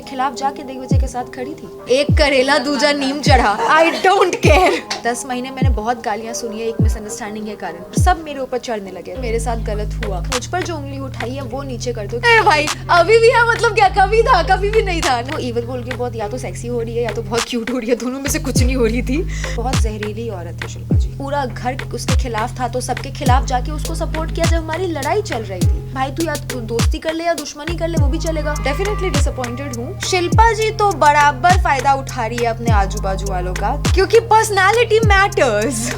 खिलाफ जाके दिग्विजय के साथ खड़ी थी। एक करेला दूजा नीम चढ़ा, आई डोंट केयर। 10 महीने मैंने बहुत गालियां सुनी है एक मिसअंडरस्टैंडिंग के कारण, सब मेरे ऊपर चढ़ने लगे। मेरे साथ गलत हुआ, मुझ पर जो उंगली उठाई है वो नीचे कर दो। भाई अभी भी है, मतलब क्या कभी था, कभी भी नहीं था। वो इवन बोल के बहुत या तो सेक्सी हो रही है या तो बहुत क्यूट हो रही है, दोनों में से कुछ नहीं हो रही थी। बहुत जहरीली औरत है शिल्पा जी, पूरा घर उसके खिलाफ था तो सबके खिलाफ जाके उसको सपोर्ट किया जब हमारी लड़ाई चल रही थी। भाई तू या तो दोस्ती कर ले या दुश्मनी कर ले, वो भी चलेगा। डेफिनेटली डिसअपॉइंटेड हूँ। शिल्पा जी तो बराबर फायदा उठा रही है अपने आजू बाजू वालों का, क्योंकि पर्सनालिटी मैटर्स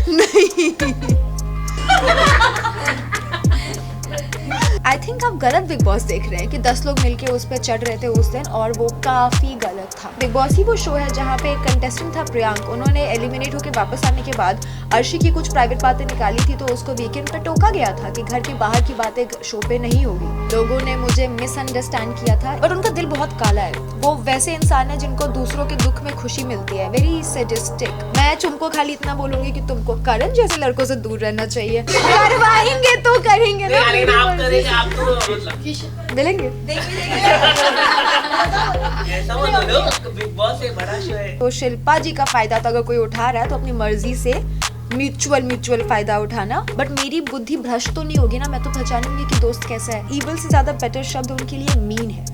नहीं। आई थिंक आप गलत बिग बॉस देख रहे हैं कि 10 लोग मिलके उस पर चढ़ रहे थे उस दिन, और वो काफी गलत था। बिग बॉस ही वो शो है जहाँ पे एक कंटेस्टेंट था प्रियांक, उन्होंने एलिमिनेट होकर वापस आने के बाद अर्शी की कुछ प्राइवेट बातें निकाली थी, तो उसको वीकेंड पे टोका गया था कि घर के बाहर की बातें शो पे नहीं होगी। लोगों ने मुझे मिसअंडरस्टैंड किया था, और उनका दिल बहुत काला है। वो वैसे इंसान है जिनको दूसरों के दुख में खुशी मिलती है, वेरी सैडिस्टिक। मैं तुमको खाली इतना बोलूंगी कि तुमको करण जैसे लड़कों से दूर रहना चाहिए। करवाएंगे तो करेंगे ना, आप तो मतलब मिलेंगे ऐसा मत बोलो, बिग बॉस एक बड़ा शो है। तो शिल्पा जी का फायदा तो अगर कोई उठा रहा है तो अपनी मर्जी से म्यूचुअल फायदा उठाना, बट मेरी बुद्धि भ्रष्ट तो नहीं होगी ना। मैं तो पहचानूंगी कि दोस्त कैसा है। ईवल से ज्यादा बेटर शब्द उनके लिए मीन है।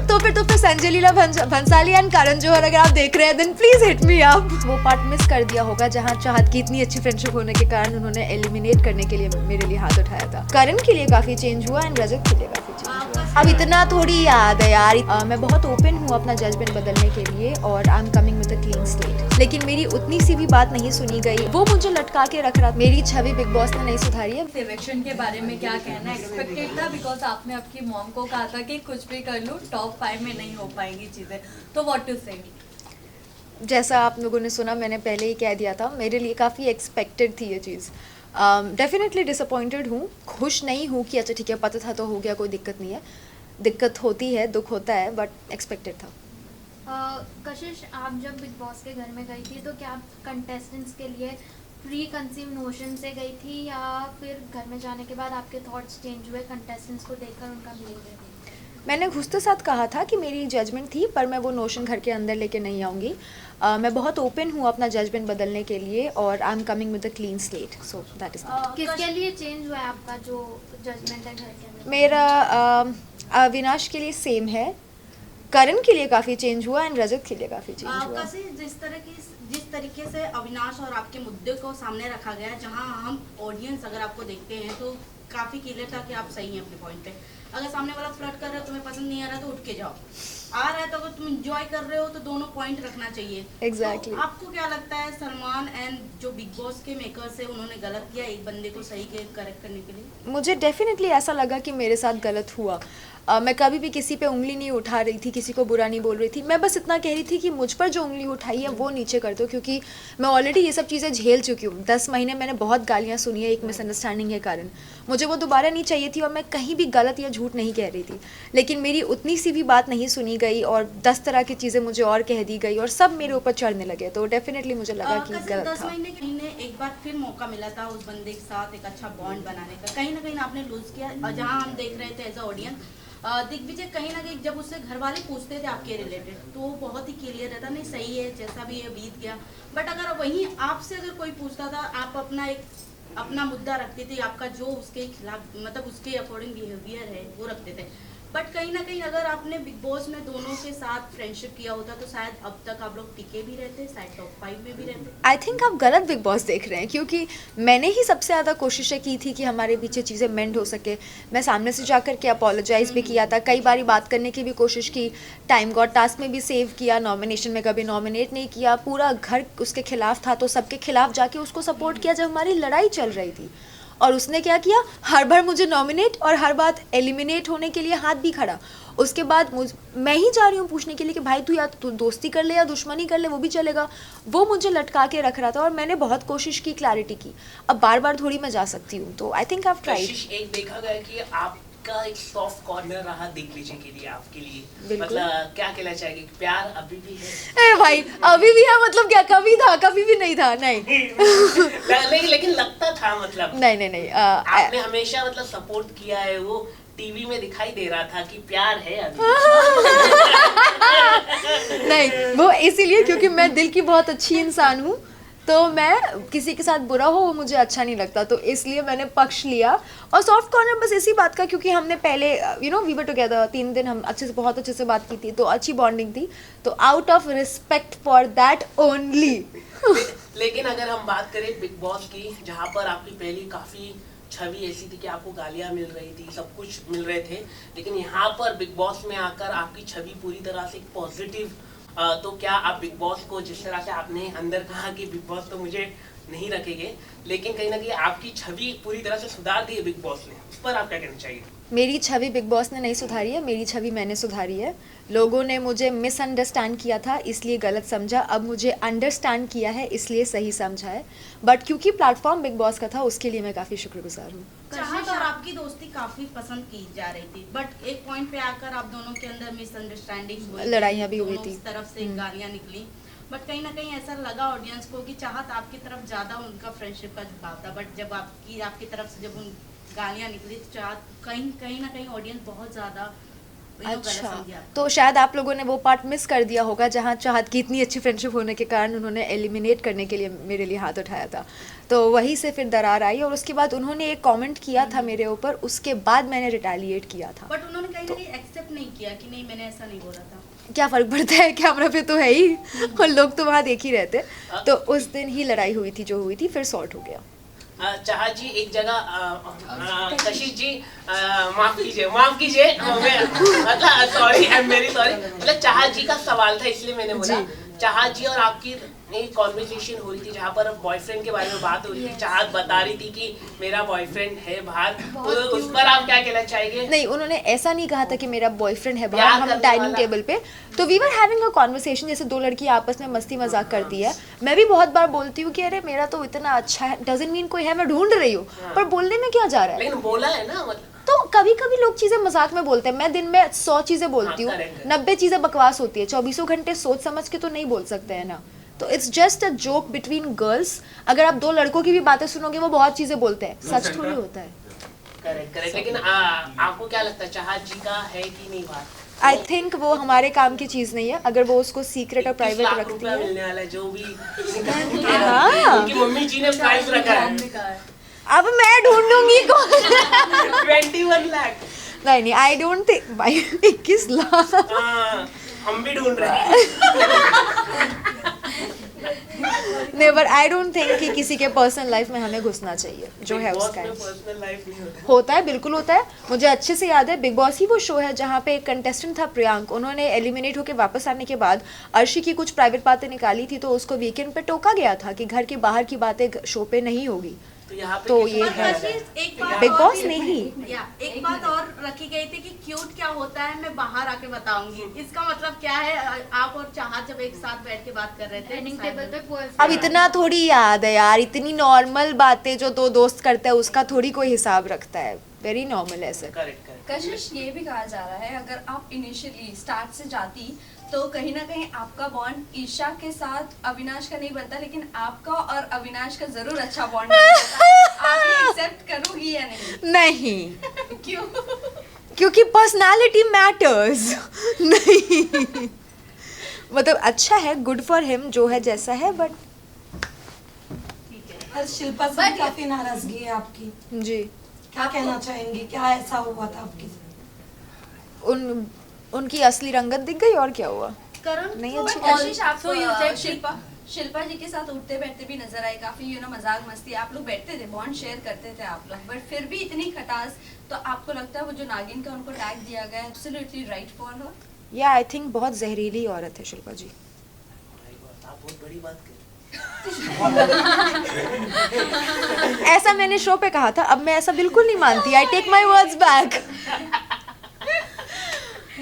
तो फिर संजय लीला भंसाली एंड करण जौहर अगर आप देख रहे हैं then please hit me up. वो पार्ट मिस कर दिया होगा जहाँ चाहत की इतनी अच्छी फ्रेंडशिप होने के कारण उन्होंने एलिमिनेट करने के लिए मेरे लिए हाथ उठाया था। करण के लिए काफी चेंज हुआ एंड रजत के लिए काफी चेंज हुआ। अब इतना थोड़ी याद है यार। मैं बहुत ओपन हूँ अपना जजमेंट बदलने के लिए, और I am coming with a clean slate. लेकिन मेरी उतनी सी भी बात नहीं सुनी गई, वो मुझे लटका के रख रहा। मेरी छवि बिग बॉस ने नहीं सुधारी है। इलेक्शन के बारे में क्या कहना? एक्सपेक्टेड था बिकॉज आपने आपकी मॉम को कहा था कि कुछ भी कर लूँ टॉप 5 में नहीं हो पाएंगी चीजें, तो व्हाट टू से? जैसा आप लोगों ने सुना, मैंने पहले ही कह दिया था, मेरे लिए काफ़ी एक्सपेक्टेड थी ये चीज़। डेफिनेटली डिसअपॉइंटेड हूँ, खुश नहीं हूँ कि अच्छा ठीक है पता था तो हो गया, कोई दिक्कत नहीं है। दिक्कत होती है, दुख होता है, बट एक्सपेक्टेड था। कशिश, आप जब बिग बॉस के घर में गई थी तो क्या आप कंटेस्टेंट्स के लिए प्री कंसीव नोशन से गई थी, या फिर घर में जाने के बाद आपके थॉट्स चेंज हुए कंटेस्टेंट्स को देखकर उनका बिहेवियर? मैंने घुसते साथ कहा था कि मेरी जजमेंट थी, पर मैं वो नोशन घर के अंदर लेके नहीं आऊँगी। मैं बहुत ओपन हूँ अपना जजमेंट बदलने के लिए, और I am coming with a clean slate, so that is किसके लिए चेंज हुआ है आपका जो जजमेंट है घर के अंदर? मेरा अविनाश के लिए सेम है, करण के लिए काफ़ी चेंज हुआ एंड रजत के लिए काफ़ी चेंज हुआ। जिस तरीके से अविनाश और आपके मुद्दे को सामने रखा गया, जहां हम ऑडियंस अगर आपको देखते हैं तो काफ़ी क्लियर था कि आप सही हैं अपने पॉइंट पे। अगर सामने वाला फ्लर्ट कर रहा है, तुम्हें पसंद नहीं आ रहा तो उठ के जाओ। आ रहा है तो अगर तुम एंजॉय कर रहे हो तो दोनों पॉइंट रखना चाहिए। Exactly. तो आपको क्या लगता है सलमान एंड जो बिग बॉस के मेकर्स है उन्होंने गलत किया एक बंदे को सही करेक्ट करने के लिए? मुझे डेफिनेटली ऐसा लगा कि मेरे साथ गलत हुआ। मैं कभी भी किसी पे उंगली नहीं उठा रही थी, किसी को बुरा नहीं बोल रही थी। मैं बस इतना कह रही थी कि मुझ पर जो उंगली उठाई है वो नीचे कर दो, क्योंकि मैं ऑलरेडी ये सब चीज़ें झेल चुकी हूँ। 10 महीने मैंने बहुत गालियाँ सुनी है एक मिसअंडरस्टैंडिंग के कारण। मुझे वो दोबारा नहीं चाहिए थी, और मैं कहीं भी गलत या झूठ नहीं कह रही थी। लेकिन मेरी उतनी सी भी बात नहीं सुनी गई, और 10 तरह की चीज़ें मुझे और कह दी गई, और सब मेरे ऊपर चढ़ने लगे। तो डेफिनेटली मुझे लगा कि गलत 10 था। महीने के महीने एक बार फिर मौका मिला था उस बंदे के साथ एक अच्छा बॉन्ड बनाने का, कहीं ना कहीं आपने लूज किया। और जहां हम देख रहे थे एज अ ऑडियंस, दिग्विजय कहीं ना कहीं जब उससे घर वाले पूछते थे आपके रिलेटेड तो वो बहुत ही क्लियर रहता, नहीं सही है जैसा भी है बीत गया। बट अगर वहीं आपसे अगर कोई पूछता था, आप अपना मुद्दा रखते थे, आपका जो उसके खिलाफ मतलब उसके अकॉर्डिंग बिहेवियर है वो रखते थे। बट कहीं ना कहीं अगर आपने बिग बॉस में दोनों के साथ फ्रेंडशिप किया होता तो शायद अब तक आप लोग टिके भी रहते, शायद टॉप 5 में भी रहते। आई थिंक आप गलत बिग बॉस देख रहे हैं, क्योंकि मैंने ही सबसे ज़्यादा कोशिशें की थी कि हमारे पीछे चीज़ें मेंड हो सके। मैं सामने से जाकर के अपोलोजाइज़ भी किया था, कई बारी बात करने की भी कोशिश की, टाइम गॉड टास्क में भी सेव किया, नॉमिनेशन में कभी नॉमिनेट नहीं किया। पूरा घर उसके खिलाफ था तो सबके खिलाफ जाके उसको सपोर्ट किया जब हमारी लड़ाई चल रही थी। और उसने क्या किया, हर बार मुझे नॉमिनेट और हर बार एलिमिनेट होने के लिए हाथ भी खड़ा। उसके बाद मैं ही जा रही हूँ पूछने के लिए कि भाई तू या तो दोस्ती कर ले या दुश्मनी कर ले, वो भी चलेगा। वो मुझे लटका के रख रहा था, और मैंने बहुत कोशिश की क्लैरिटी की। अब बार बार थोड़ी मैं जा सकती हूँ, तो I think I have tried. एक देखा गया कि आपका एक सॉफ्ट कॉर्नर रहा दिग्विजय के लिए, आपके लिए बिल्कुल। मतलब क्या कहना चाहेगी, प्यार अभी भी है? भाई अभी भी है, मतलब क्या कभी था, कभी भी नहीं था, नहीं। लेकिन लगता था मतलब नहीं आपने हमेशा मतलब सपोर्ट किया है, वो टीवी में दिखाई दे रहा था कि प्यार है अभी। वो इसीलिए क्योंकि मैं दिल की बहुत अच्छी इंसान हूँ, तो मैं किसी के साथ बुरा हो वो मुझे अच्छा नहीं लगता, तो इसलिए मैंने पक्ष लिया। और सॉफ्ट कॉर्नर बस इसी बात का, क्योंकि हमने पहले वी वर टुगेदर 3 दिन हम बहुत अच्छे से बात की थी, तो अच्छी बॉन्डिंग थी, तो out of respect for that only. लेकिन अगर हम बात करें बिग बॉस की, जहाँ पर आपकी पहली काफी छवि ऐसी थी कि आपको गालियां मिल रही थी, सब कुछ मिल रहे थे, लेकिन यहाँ पर बिग बॉस में आकर आपकी छवि पूरी तरह से पॉजिटिव, तो क्या आप बिग बॉस को, जिस तरह से आपने अंदर कहा कि बिग बॉस तो मुझे नहीं रखेंगे, लेकिन कहीं ना कहीं आपकी छवि पूरी तरह से सुधार दी है बिग बॉस ने, उस पर आप क्या कहना चाहिए? मेरी छवि बिग बॉस ने नहीं सुधारी है, मेरी छवि मैंने सुधारी है। लोगों ने मुझे मिसअंडरस्टैंड किया था इसलिए गलत समझा, अब मुझे अंडरस्टैंड किया है इसलिए सही समझा है। बट क्योंकि प्लेटफॉर्म बिग बॉस का था उसके लिए मैं काफ़ी शुक्रगुजार हूँ। चाहत और आपकी दोस्ती काफी पसंद की जा रही थी, बट एक पॉइंट पे आकर आप दोनों के अंदर मिसअंडरस्टैंडिंग हुई, लड़ाइयाँ भी हुई दोनों थी। तरफ से गालियां निकली, बट कहीं ना कहीं ऐसा लगा ऑडियंस को कि चाहत आपकी तरफ ज्यादा उनका फ्रेंडशिप का झुकाव था, बट जब आपकी तरफ से जब उन गालियां निकली तो चाहत कहीं ना कहीं ऑडियंस बहुत ज्यादा अच्छा, तो शायद आप लोगों ने वो पार्ट मिस कर दिया होगा जहाँ चाहत की इतनी अच्छी फ्रेंडशिप होने के कारण उन्होंने एलिमिनेट करने के लिए मेरे लिए हाथ उठाया था, तो वहीं से फिर दरार आई और उसके बाद उन्होंने एक कमेंट किया था मेरे ऊपर, उसके बाद मैंने रिटेलिएट किया था। बट उन्होंने कहीं ना कहीं एक्सेप्ट नहीं किया कि नहीं मैंने ऐसा नहीं बोला था। क्या फ़र्क पड़ता है, कैमरा पे तो है ही और लोग तो वहाँ देख ही रहते। तो उस दिन ही लड़ाई हुई थी जो हुई थी, फिर सॉर्ट हो गया। चाहत जी एक जगह, कशिश जी माफ कीजिए मतलब sorry, I am very sorry, मतलब चाहत जी का सवाल था इसलिए मैंने बोला। चाहत जी और आपकी एक कॉन्वर्सेशन हो रही थी जहाँ पर बॉयफ्रेंड के बारे में बात हो रही थी, चाहत बता रही थी कि मेरा बॉयफ्रेंड है बाहर, तो उस पर आप क्या कहना चाहेंगे? नहीं, उन्होंने ऐसा नहीं कहा था कि मेरा बॉयफ्रेंड है बाहर, हम डाइनिंग टेबल पे, तो we were having a conversation, जैसे दो लड़की आपस में मस्ती मजाक करती है। मैं भी बहुत बार बोलती हूँ कि अरे मेरा तो इतना अच्छा है, डजंट मीन कोई है, मैं ढूंढ रही हूँ, पर बोलने में क्या जा रहा है। लेकिन बोला है ना, मतलब तो कभी कभी लोग चीजें मजाक में बोलते हैं, मैं दिन में 100 चीजें बोलती हूँ, 90 चीजें बकवास होती है, 24 घंटे सोच समझ के तो नहीं बोल सकते हैं ना, तो it's just a joke between girls. अगर आप दो लड़कों की भी बातें सुनोगे वो बहुत चीजें बोलते हैं, सच थोड़ी होता है। करेक्ट। लेकिन आपको क्या लगता है चाहत जी का है कि नहीं बात? आई थिंक वो हमारे काम की चीज नहीं है, अगर वो उसको सीक्रेट और प्राइवेट रखती है। मिलने वाला है जो भी हाँ। उनकी मम्मी जी ने प्राइस रखा है, अब मैं ढूंढूंगी कौन। 21 लाख। नहीं, आई डोंट थिंक भाई 21 लाख। हम भी ढूंढ रहे हैं। नहीं, बट आई डोंट थिंक कि किसी के पर्सनल लाइफ में हमें घुसना चाहिए, जो है उसका है। पर्सनल लाइफ नहीं होता है, बिल्कुल होता है। मुझे अच्छे से याद है, बिग बॉस ही वो शो है जहाँ पे एक कंटेस्टेंट था प्रियांक, उन्होंने एलिमिनेट होकर वापस आने के बाद अर्शी की कुछ प्राइवेट बातें निकाली थी, तो उसको वीकेंड पे टोका गया था कि घर के बाहर की बातें शो पे नहीं होगी। तो यहाँ पे तो ये है बिग बॉस नहीं। एक बात और रखी गई थी कि क्यूट क्या होता है मैं बाहर आके बताऊंगी, इसका मतलब क्या है? आप और चाहत जब एक साथ बैठ के बात कर रहे थे डाइनिंग टेबल पे अब इतना थोड़ी याद है यार, इतनी नॉर्मल बातें जो दो दोस्त करते हैं उसका थोड़ी कोई हिसाब रखता है, वेरी नॉर्मल ऐसे। करेक्ट। कशिश, ये भी कहा जा रहा है अगर आप इनिशियली स्टार्ट से जाती तो कहीं ना कहीं आपका बॉन्ड ईशा के साथ अविनाश का नहीं बनता, लेकिन आपका और अविनाश का जरूर अच्छा बॉन्ड बनता। आप ये एक्सेप्ट करोगी या नहीं? नहीं। क्यों? क्योंकि पर्सनालिटी मैटर्स। नहीं, मतलब अच्छा है, गुड फॉर हिम, जो है जैसा है, बट और शिल्पा से काफी नाराजगी है आपकी जी। क्या कहना चाहेंगी, क्या ऐसा हुआ था आपकी? उनकी असली रंगत दिख गई और क्या हुआ? करण नहीं तो अच्छी कशिश, आप So you said शिल्पा जी के साथ उठते बैठते भी नजर आए, काफी मजाक मस्ती आप लोग बैठते थे, बॉन्ड शेयर करते थे आप लोग, बट फिर भी इतनी खटास, तो आपको लगता है वो जो नागिन का उनको टैग दिया गया है एब्सोल्युटली राइट फॉर हर? या आई थिंक बहुत जहरीली औरत है शिल्पा जी। आप बहुत बड़ी बात कर ऐसा मैंने शो पे कहा था, अब मैं ऐसा बिल्कुल नहीं मानती, I take my words back.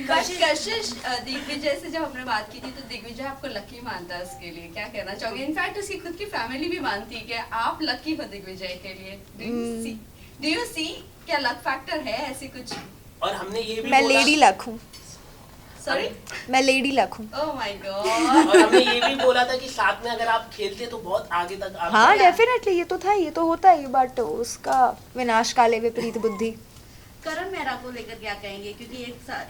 Kashish, Digvijay से जब हमने बात की थी तो दिग्विजय आपको लकी मानता है, उसके लिए क्या कहना चाहोगे? इनफैक्ट उसकी खुद की फैमिली भी मानती है कि आप लकी हो दिग्विजय के लिए। डू यू सी क्या लक फैक्टर है ऐसी कुछ? और हमने ये भी मैं लेडी लक हूँ। सॉरी, मैं लेडी लक हूँ। Oh my God. और हमने ये भी बोला था कि साथ में अगर आप खेलते तो बहुत आगे तक आप हाँ डेफिनेटली, ये तो था, ये तो होता है, बट उसका विनाश काले विपरीत बुद्धि। करण मेहरा को लेकर क्या कहेंगे, क्योंकि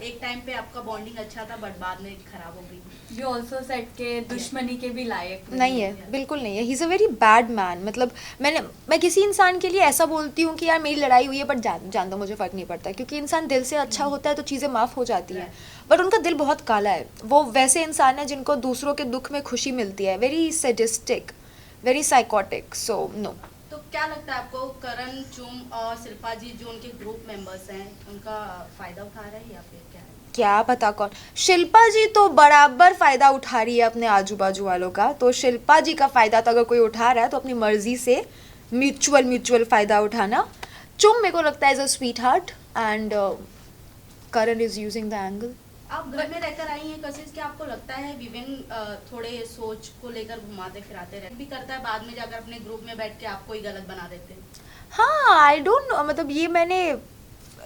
एक टाइम पे आपका बॉन्डिंग अच्छा था बट बाद में खराब हो गई। भी ऑल्सो सेट के दुश्मनी के भी लायक नहीं है, बिल्कुल नहीं है। He is a very bad man. मतलब मैं किसी इंसान के लिए ऐसा बोलती हूँ कि यार मेरी लड़ाई हुई है बट जान दो, मुझे फ़र्क नहीं पड़ता, क्योंकि इंसान दिल से अच्छा होता है तो चीज़ें माफ़ हो जाती हैं। बट उनका दिल बहुत काला है। वो वैसे इंसान है जिनको दूसरों के दुख में खुशी मिलती है। Very sadistic, very psychotic, so no. तो क्या लगता है आपको, करण, चुम और शिल्पा जी जो उनके ग्रुप मेंबर्स हैं, उनका फायदा उठा रहे हैं या फिर क्या है? क्या पता कौन। शिल्पा जी तो बराबर फ़ायदा उठा रही है अपने आजू बाजू वालों का। तो शिल्पा जी का फ़ायदा तो अगर कोई उठा रहा है तो अपनी मर्जी से म्यूचुअल फ़ायदा उठाना। चुम मेरे को लगता है is a sweet heart and Karan is using the angle. आप घर में रहकर आई हैं कशिश, क्या आपको लगता है विवेन थोड़े सोच को लेकर घुमाते फिराते रहते भी करता है, बाद में जाकर अपने ग्रुप में बैठ के आपको ही गलत बना देते हैं? हाँ, आई डोंट नो, मतलब ये मैंने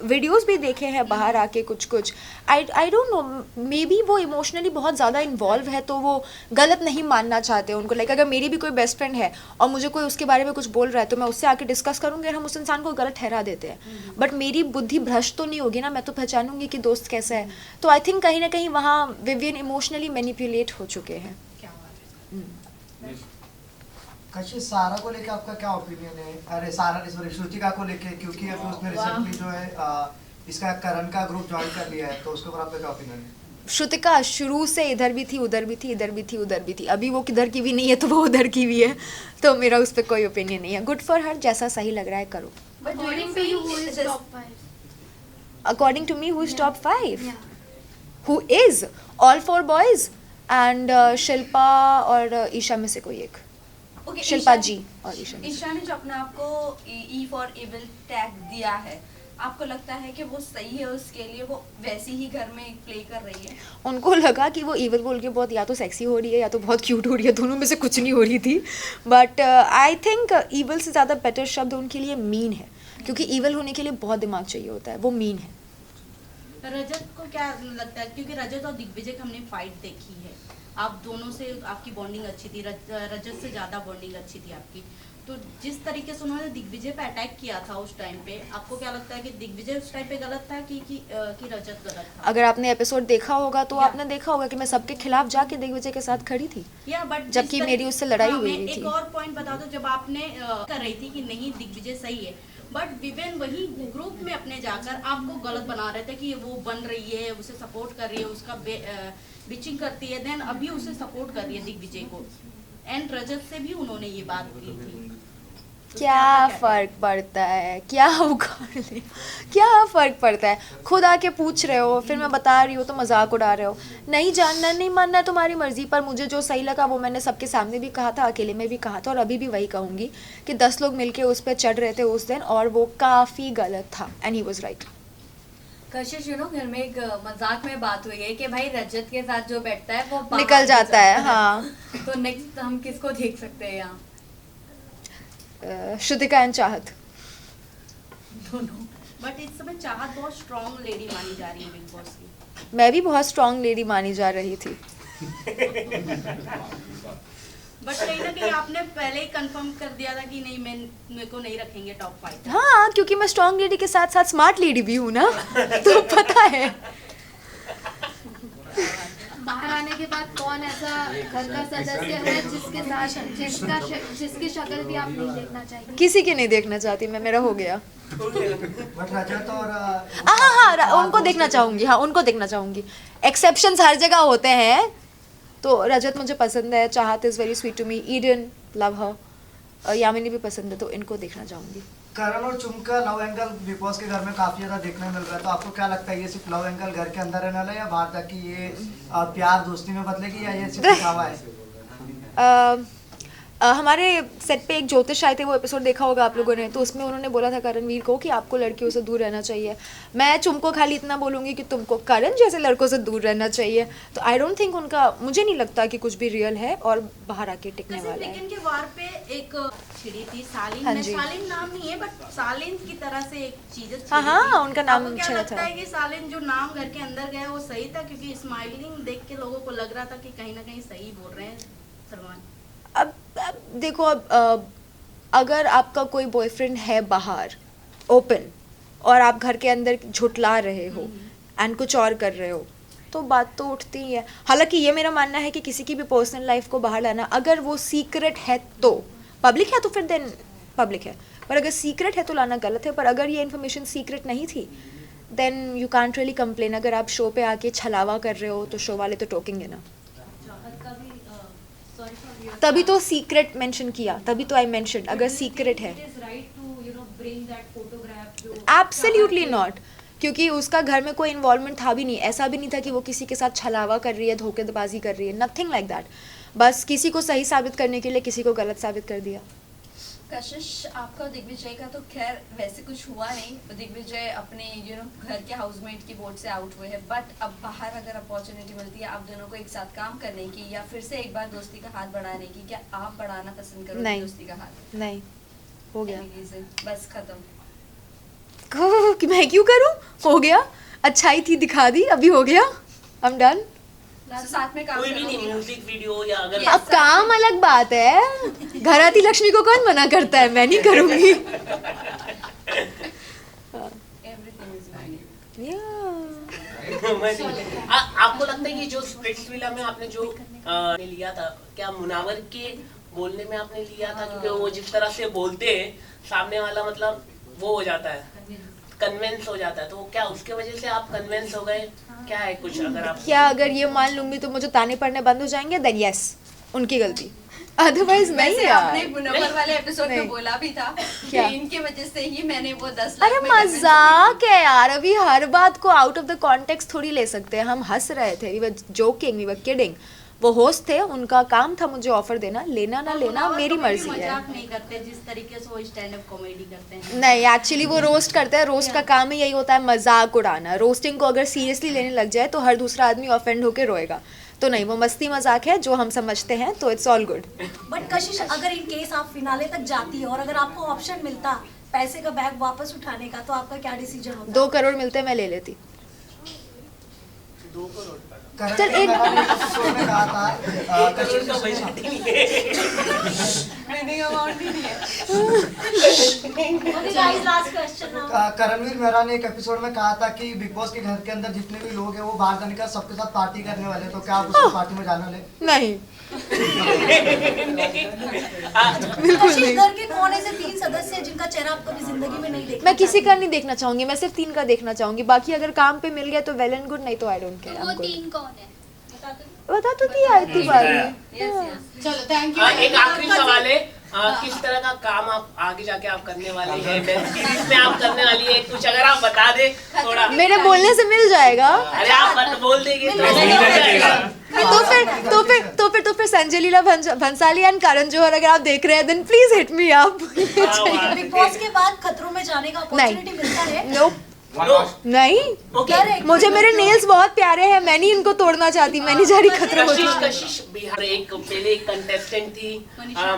वीडियोस भी देखे हैं बाहर आके कुछ I don't know, may be वो इमोशनली बहुत ज़्यादा इन्वॉल्व है तो वो गलत नहीं मानना चाहते उनको। लाइक अगर मेरी भी कोई बेस्ट फ्रेंड है और मुझे कोई उसके बारे में कुछ बोल रहा है तो मैं उससे आके डिस्कस करूँगी और हम उस इंसान को गलत ठहरा देते हैं। बट मेरी बुद्धि भ्रष्ट तो नहीं होगी ना, मैं तो पहचानूंगी कि दोस्त कैसा है। तो आई थिंक कहीं ना कहीं वहाँ विवियन इमोशनली मैनिपुलेट हो चुके हैं। क्या बात है। कशिश, सारा को लेके आपका क्या ओपिनियन है? अरे सारा सॉरी, श्रुतिका को लेके, क्योंकि अभी उसने रिसेंटली जो है इसका करण का ग्रुप ज्वाइन कर लिया है, तो उसके ऊपर आपका क्या ओपिनियन है? श्रुतिका शुरू से इधर भी थी, उधर भी थी, इधर भी थी, उधर भी थी। अभी वो किधर की भी नहीं है तो वो उधर की भी है। तो मेरा उस पर कोई ओपिनियन नहीं है। गुड फॉर हर, जैसा सही लग रहा है करो। But according to you, who is top 5? According to me who is top 5? Yeah. Who is all 4 boys and Shilpa और ईशा में से कोई एक। Okay, शिल्पा ईशा- जी और ईशा में से। ईशा ने जो अपने आप को ई फॉर एबल टैग दिया है, आपको लगता है कि वो सही है, उसके लिए वो वैसी ही घर में प्ले कर रही है? उनको लगा कि वो इवल बोल के बहुत या तो सेक्सी हो रही है या तो बहुत क्यूट हो रही है, दोनों में से कुछ नहीं हो रही थी। बट आई थिंक इवल से ज़्यादा बेटर शब्द उनके लिए मीन है, क्योंकि इवल होने के लिए बहुत दिमाग चाहिए होता है। वो मीन है। रजत को क्या लगता है, क्योंकि रजत और दिग्विजय की हमने फाइट देखी है, आप दोनों से आपकी बॉन्डिंग अच्छी थी, रजत से ज़्यादा बॉन्डिंग अच्छी थी आपकी, तो जिस तरीके से उन्होंने दिग्विजय पे अटैक किया था उस टाइम पे, आपको क्या लगता है कि दिग्विजय उस टाइम पे गलत था कि रजत गलत था? अगर आपने एपिसोड देखा होगा तो आपने देखा होगा कि मैं सबके खिलाफ जाके दिग्विजय के साथ खड़ी थी, या बट जबकि मेरी उससे लड़ाई हुई मैं थी। एक और पॉइंट बता दो, जब आपने कर रही थी कि नहीं दिग्विजय सही है, बट विवेन वही ग्रुप में अपने जाकर आपको गलत बना रहे थे कि वो बन रही है, उसे सपोर्ट कर रही है, उसका बिचिंग करती है, देन अभी उसे सपोर्ट कर रही है दिग्विजय को, एंड रजत से भी उन्होंने ये बात की थी। तो क्या फर्क पड़ता है, क्या उखाड़ ले, क्या फर्क पड़ता है? खुद आके पूछ रहे हो, फिर मैं बता रही हूँ तो मजाक उड़ा रहे हो। नहीं जानना नहीं मानना है तुम्हारी मर्जी, पर मुझे जो सही लगा वो मैंने सबके सामने भी कहा था, अकेले में भी कहा था और अभी भी वही कहूँगी कि 10 लोग मिलके उस पर चढ़ रहे थे उस दिन और वो काफ़ी गलत था एंड ही वॉज राइट। कशिश, घर में एक मजाक में बात हुई है कि भाई रजत के साथ जो बैठता है वो बाहर निकल जाता है। हाँ, तो नेक्स्ट हम किसको देख सकते हैं यहाँ? श्रुतिका एंड चाहत। दोनों, बट इस समय चाहत बहुत स्ट्रॉन्ग लेडी मानी जा रही है बिग बॉस की। मैं भी बहुत स्ट्रॉन्ग लेडी मानी जा रही थी। बट कहीं ना कहीं आपने पहले ही कंफर्म कर दिया था कि नहीं, मेरे को नहीं रखेंगे टॉप 5। हाँ, क्योंकि मैं स्ट्रॉन्ग लेडी के साथ साथ स्मार्ट लेडी भी हूँ ना, तो पता है। बाहर आने के बाद कौन ऐसा घर का सदस्य है जिसकी शक्ल भी आप नहीं देखना चाहिए? किसी की नहीं देखना चाहती मैं, मेरा हो गया। बट रजत और हाँ, उनको देखना चाहूंगी। हाँ, उनको देखना चाहूंगी। एक्सेप्शंस हर जगह होते हैं। तो रजत मुझे पसंद है, Chahat is very sweet to me, Eden love her, Yamini भी पसंद है, तो इनको देखना चाहूंगी। करण और चुम का लव एंगल बिग बॉस के घर में काफी ज्यादा देखने मिल रहा है, तो आपको क्या लगता है ये सिर्फ लव एंगल घर के अंदर रहने वाला है या बाहर तक की ये प्यार दोस्ती में बदलेगी, या ये सिर्फ दिखावा है? हमारे सेट पे एक ज्योतिष आए थे, वो एपिसोड देखा होगा आप लोगों ने, तो उसमें उन्होंने बोला था करणवीर को कि आपको लड़कियों से दूर रहना चाहिए। मैं चुम को खाली इतना बोलूँगी कि तुमको करण जैसे लड़कों से दूर रहना चाहिए। तो आई डोंट थिंक उनका, मुझे नहीं लगता कि कुछ भी रियल है और बाहर आके टिकने वाला है। लेकिन के वार पे एक छिड़ी थी सालिन, हाँ में जी। सालिन नाम नहीं है बट सालिन की तरह से एक चीज छिड़ी हाँ, थी। उनका नाम आपको क्या छिड़ा लगता था। है कि सालिन जो नाम घर के अंदर गया वो सही था, क्योंकि स्माइलिंग देख के लोगों को लग रहा था कि कहीं ना कहीं सही बोल रहे हैं सलमान। अब देखो, अब अगर आपका कोई बॉयफ्रेंड है बाहर ओपन और आप घर के अंदर झुठला रहे हो एंड कुछ और कर रहे हो, तो बात तो उठती ही है। हालांकि ये मेरा मानना है कि किसी की भी पर्सनल लाइफ को बाहर लाना, अगर वो सीक्रेट है तो पब्लिक है तो फिर देन पब्लिक है, पर अगर सीक्रेट है तो लाना गलत है। पर अगर ये इन्फॉर्मेशन सीक्रेट नहीं थी then you can't really complain. अगर आप शो पे आके छलावा कर रहे हो तो शो वाले तो टोकेंगे ना। तभी तो सीक्रेट मेंशन किया, तभी तो आई मेंशन अगर सीक्रेट है। एब्सोल्युटली नॉट, क्योंकि उसका घर में कोई इन्वॉल्वमेंट था भी नहीं। ऐसा भी नहीं था कि वो किसी के साथ छलावा कर रही है, धोखेबाजी कर रही है, नथिंग लाइक दैट। बस किसी को सही साबित करने के लिए किसी को गलत साबित कर दिया। कशिश, आपका दिग्विजय का तो खैर वैसे कुछ हुआ नहीं, दिग्विजय अपने घर के हाउसमेट की वोट से आउट हुए हैं, बट अब बाहर अगर अपॉर्चुनिटी मिलती है आप दोनों को एक साथ काम करने की या फिर से एक बार दोस्ती का हाथ बढ़ाने की, क्या आप बढ़ाना पसंद करोगे? नहीं। दोस्ती का हाथ नहीं, हो गया। Any reason? बस खत्म। कि मैं क्यों करूं? हो गया, अच्छाई थी दिखा दी, अभी हो गया, आई एम डन। साथ में काम कोई भी नहीं, करोगे? म्यूजिक वीडियो या अगर अब काम अलग बात है, घर आती लक्ष्मी को कौन मना करता है, मैं नहीं करूंगी। Everything is fine. आपको लगता है कि जो स्प्लिट्स विला में आपने जो लिया था, क्या मुनावर के बोलने में आपने लिया था? क्योंकि वो जिस तरह से बोलते हैं सामने वाला, मतलब वो हो जाता है, कन्विंस हो जाता है, तो क्या उसके वजह से आप कन्विंस हो गए? क्या है कुछ अगर आप क्या अगर ये मान लूंगी तो मुझे ताने पड़ने बंद हो जाएंगे? देन यस, उनकी गलती, अदरवाइज नहीं वैसे यार। आपने मुनव्वर वाले एपिसोड में नहीं। बोला भी था क्या? कि इनके वजह से ही मैंने वो 10 लाख अरे में convince मजाक है यार, अभी हर बात को आउट ऑफ द कॉन्टेक्स्ट थोड़ी ले सकते हैं। हम हंस रहे थे, we were joking, we were kidding. वो होस्ट थे, उनका काम था मुझे ऑफर देना, लेना ना लेना मुनावर मेरी कभी भी मर्जी है। मजाक नहीं करते जिस तरीके से वो स्टैंड अप कॉमेडी करते हैं। नहीं, एक्चुअली वो रोस्ट करते हैं, रोस्ट का काम ही यही होता है, मजाक उड़ाना। रोस्टिंग को अगर सीरियसली लेने लग जाए तो हर दूसरा आदमी ऑफेंड होकर रोएगा। तो नहीं, वो मस्ती मजाक है जो हम समझते हैं, तो इट्स ऑल गुड। बट कशिश, अगर इन केस आप फिनाले तक जाती है और अगर आपको ऑप्शन मिलता पैसे का बैग वापस उठाने का, तो आपका क्या डिसीजन होता? 2 करोड़ मिलते मैं ले लेती। 2 करोड़ चल एक शो में कहा था करोड़ का बजट ही नहीं है। winning amount ही नहीं है। Okay guys, last question now. Karanvir Mehra ने एक एपिसोड में कहा था कि बिग बॉस के घर के अंदर जितने भी लोग हैं वो बाहर जाने का सबके साथ पार्टी करने वाले, तो क्या आप उसकी पार्टी में जाना ले? नहीं, बिल्कुल कशिश, नहीं। घर के कौन ऐसे 3 सदस्य हैं जिनका चेहरा आप कभी जिंदगी में नहीं देखना मैं किसी का नहीं देखना चाहूंगी, मैं सिर्फ 3 का देखना चाहूंगी। बाकी अगर काम पे मिल गया तो वेल एंड गुड, नहीं तो आई डोंट केयर। वो 3 कौन है? बता तो दिया इतनी बार में। Yes, yes. चलो थैंक यू। एक आखिरी सवाल है, किस तरह का काम आप आगे जाके आप करने वाले हैं, वेब सीरीज में आप करने वाली है, कुछ अगर आप बता दे थोड़ा। मेरे बोलने से मिल जाएगा। अरे आप बोल देंगे तो हो जाएगा। तो फिर संजय लीला भंसाली एंड करण जौहर अगर आप देख रहे हैं then please hit me up. Bigg Boss के बाद खतरों में जाने का अपॉर्चुनिटी मिलता है? नो, नो, नहीं, ओके। मुझे मेरे नेल्स बहुत प्यारे हैं, मैं नहीं इनको तोड़ना चाहती, मैं नहीं जा रही खतरों में। कशिश बिहार एक पहले एक कंटेस्टेंट थी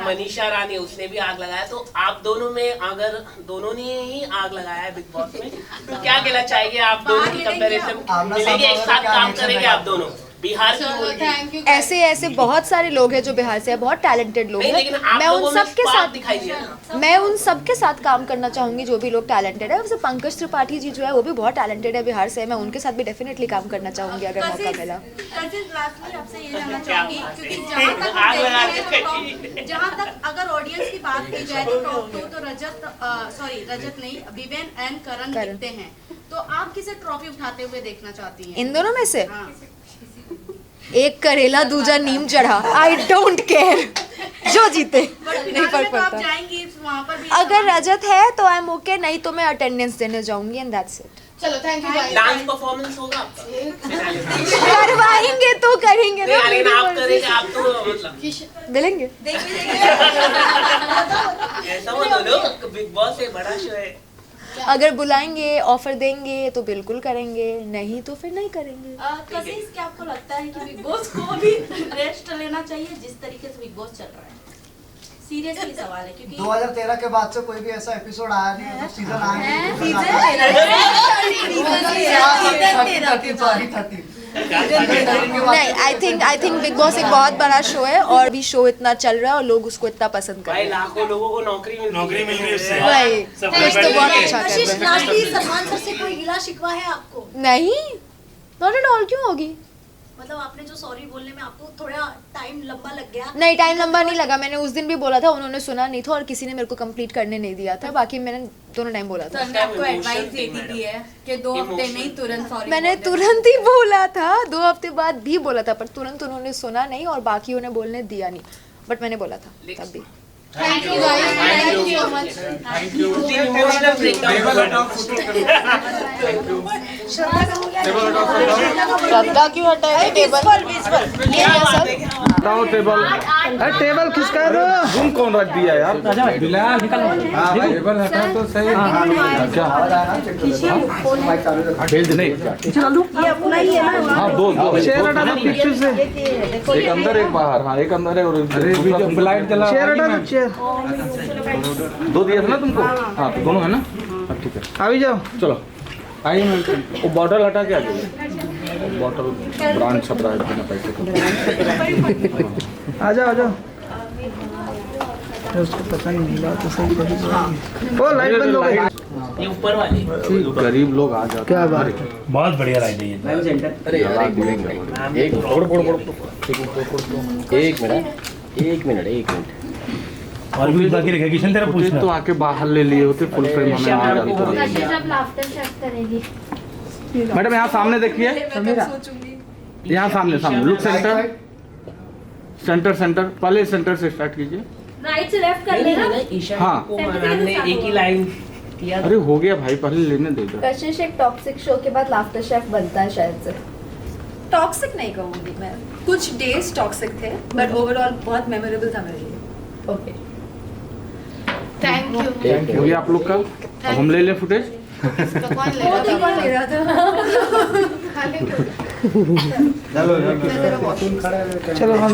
मनीषा रानी, उसने भी आग लगाया, तो आप दोनों में अगर दोनों ने ही आग लगाया है बिग बॉस में, तो क्या कहना चाहिए आप दोनों की कंपैरिजन मिलेंगे, एक साथ काम करेंगे आप दोनों बिहार की बोल रही है। Thank you. ऐसे बहुत सारे लोग हैं जो बिहार से हैं, बहुत टैलेंटेड लोग नहीं, हैं। लेकिन आप मैं उन लोगों में सबके spark साथ दिखाई दिया ना। मैं उन सबके साथ काम करना चाहूंगी जो भी लोग टैलेंटेड है। वैसे पंकज त्रिपाठी जी जो है वो भी बहुत टैलेंटेड है बिहार से, मैं उनके साथ भी डेफिनेटली काम करना चाहूंगी अगर मौका मिला। लास्टली आपसे ये जानना क्या चाहूंगी, बात है। क्योंकि जहाँ तक आग हम लगा देख के रहे हैं तो top- जहाँ तक अगर ऑडियंस की बात की जाए तो टॉप 2 तो रजत नहीं, विवेन एंड करण दिखते हैं, तो आप किसे ट्रॉफी उठाते हुए देखना चाहती हैं? इन दोनों में से हाँ। एक करेला दूजा नीम चढ़ा, आई डोंट केयर, जो जीते बट नहीं फिनाले फर्क में तो आप पड़ता। जाएंगी वहाँ पर भी। अगर रजत है तो आई एम ओके, नहीं तो मैं अटेंडेंस देने जाऊंगी एंड दैट्स इट। चलो थैंक यू डांस परफॉर्मेंस होगा आपका? करवाएंगे तो करेंगे नहीं, ना, लेकिन मेरी आप मर्जी। करेंगे, आप तो मतलब मिलेंगे। ऐसा मत बोलो, बिग बॉस एक बड़ा शो है। अगर बुलाएंगे, ऑफर देंगे तो बिल्कुल करेंगे, नहीं तो फिर नहीं करेंगे। कशिश, क्या आपको लगता है कि बिग बॉस को भी रेस्ट लेना चाहिए जिस तरीके से बिग बॉस चल रहा है? सीरियसली सवाल है, क्योंकि 2013 के बाद से कोई भी ऐसा एपिसोड आया नहीं है, तो सीजन आया नहीं। सीजन 13 नहीं, आई थिंक बिग बॉस एक बहुत बड़ा शो है और भी शो इतना चल रहा है और लोग उसको इतना पसंद कर रहे भाई हैं। लाखों लोगों को नौकरी मिल रही है उससे। वही कुछ तो बहुत अच्छा कर कशिश, रहे हैं। लास्टली सलमान सर से कोई गिला शिकवा है आपको? नहीं, नॉट एट ऑल, क्यों होगी? मतलब आपने जो सॉरी बोलने में आपको थोड़ा टाइम लंबा लग गया। नहीं, टाइम लंबा नहीं लगा, मैंने उस दिन भी बोला था, उन्होंने सुना नहीं था और किसी ने मेरे को कंप्लीट करने नहीं दिया था, बाकी मैंने दोनों टाइम बोला था। सर ने आपको एडवाइस दे दी है कि 2 हफ्ते में ही तुरंत सॉरी मैंने तुरंत ही बोला था, 2 हफ्ते बाद भी बोला था, पर तुरंत उन्होंने सुना नहीं और बाकी उन्हें बोलने दिया नहीं, बट मैंने बोला था तब भी। Thank you guys, thank you so much. Emotional breakdown. Shraddha क्यों हटाए टेबल? ये है सब। हटाओ टेबल। अरे टेबल खिसका दो। तुम कौन रख दिया यार? बिलाल हाँ भाई टेबल हटा तो सही। क्या भेज नहीं? ये अपना ही है ना। हाँ दो चेयर हटा दो पीछे से। एक अंदर एक बाहर। हाँ एक अंदर है और दूसरा लाइट जला। चेयर हटा दो, चेयर। 2 दिया था ना तुमको? हाँ तो दोनों है ना? हाँ ठीक है अभी जाओ। चलो आइए मैं वो बॉटल हटा के आ जाइए। बॉटल ब्रांड छप रहा है बिना पैसे का। आ जाओ, आ जाओ। उसको पता नहीं मिला तो सही करी। ओ लाइट बंद हो गई। ये ऊपर वाली। गरीब लोग आ जाते। क्या बात है। बहुत बढ़िया राइड है ये। एक मिनट और भी बाकी रखेगा किशन तेरा मुझे पूछना तो आके बाहर ले लिए होते फुल फ्रेम हमें आ जाता। कशिश अब लाफ्टर शेफ करेगी। मैडम यहाँ सामने देखिए, यहाँ सामने सामने लुक सेंटर सेंटर सेंटर पहले सेंटर से स्टार्ट कीजिए। राइट से लेफ्ट कर लेना। ईशा हाँ। को हमने एक ही लाइन किया। अरे हो गया भाई, पहले लेने दे दो। कशिश एक टॉक्सिक शो के बाद लाफ्टर शेफ बनता है शायद से। टॉक्सिक नहीं कहूँगी मैं, कुछ डेज टॉक्सिक थे बट ओवरऑल बहुत मेमोरेबल था मेरे लिए। Okay thank you. हो गया आप लोग का? अब हम ले लें फुटेज। कौन ले रहा था? चलो हम